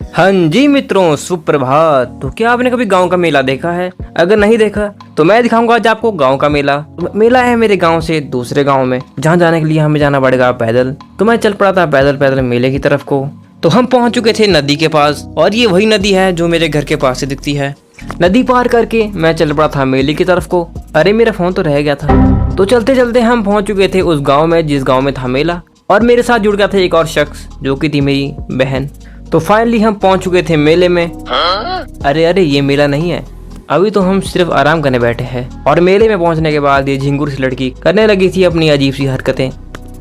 हाँ जी मित्रों, सुप्रभात। तो क्या आपने कभी गांव का मेला देखा है? अगर नहीं देखा तो मैं दिखाऊंगा आज आपको गांव का मेला। मेला है मेरे गांव से दूसरे गांव में, जहां जाने के लिए हमें जाना पड़ेगा पैदल। तो मैं चल पड़ा था पैदल पैदल मेले की तरफ को। तो हम पहुंच चुके थे नदी के पास, और ये वही नदी है जो मेरे घर के पास से दिखती है। नदी पार करके मैं चल पड़ा था मेले की तरफ को। अरे मेरा फोन तो रह गया था। तो चलते चलते हम पहुंच चुके थे उस गाँव में जिस गाँव में था मेला, और मेरे साथ जुड़ गया था एक और शख्स जो कि थी मेरी बहन। तो फाइनली हम पहुंच चुके थे मेले में। अरे ये मेला नहीं है, अभी तो हम सिर्फ आराम करने बैठे हैं। और मेले में पहुंचने के बाद ये झिंगुर सी लड़की करने लगी थी अपनी अजीब सी हरकतें,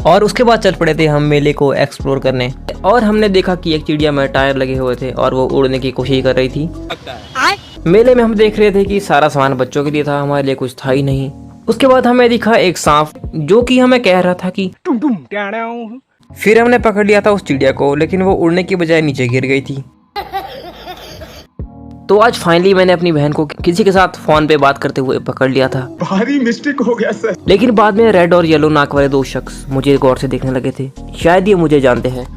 और उसके बाद चल पड़े थे हम मेले को एक्सप्लोर करने। और हमने देखा कि एक चिड़िया में टायर लगे हुए थे और वो उड़ने की कोशिश कर रही थी। मेले में हम देख रहे थे कि सारा सामान बच्चों के लिए था, हमारे लिए कुछ था ही नहीं। उसके बाद हमें दिखा एक सांप जो कि हमें कह रहा था कि फिर हमने पकड़ लिया था उस चिड़िया को, लेकिन वो उड़ने की बजाय नीचे गिर गई थी। तो आज फाइनली मैंने अपनी बहन को किसी के साथ फोन पे बात करते हुए पकड़ लिया था। भारी मिस्टेक हो गया सर। लेकिन बाद में रेड और येलो नाक वाले दो शख्स मुझे गौर से देखने लगे थे, शायद ये मुझे जानते हैं।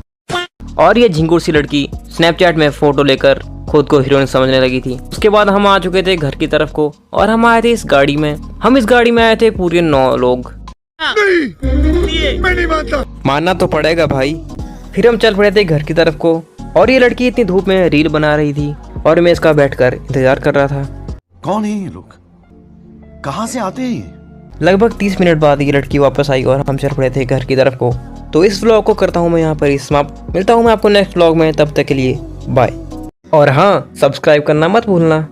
और ये झिंगुर सी लड़की स्नैपचैट में फोटो लेकर खुद को हीरोइन समझने लगी थी। उसके बाद हम आ चुके थे घर की तरफ को, और हम आए थे इस गाड़ी में। हम इस गाड़ी में आए थे पूरे 9 लोग। नहीं, मैं नहीं मानता। मानना तो पड़ेगा भाई। फिर हम चल पड़े थे घर की तरफ को, और ये लड़की इतनी धूप में रील बना रही थी और मैं इसका बैठकर इंतजार कर रहा था। कौन है ये लोग? कहां से आते हैं? लगभग 30 मिनट बाद ये लड़की वापस आई और हम चल पड़े थे घर की तरफ को। तो इस व्लॉग को करता हूँ मैं यहाँ पर ही समाप्त। मिलता हूँ मैं आपको नेक्स्ट व्लॉग में, तब तक के लिए बाय। और हाँ, सब्सक्राइब करना मत भूलना।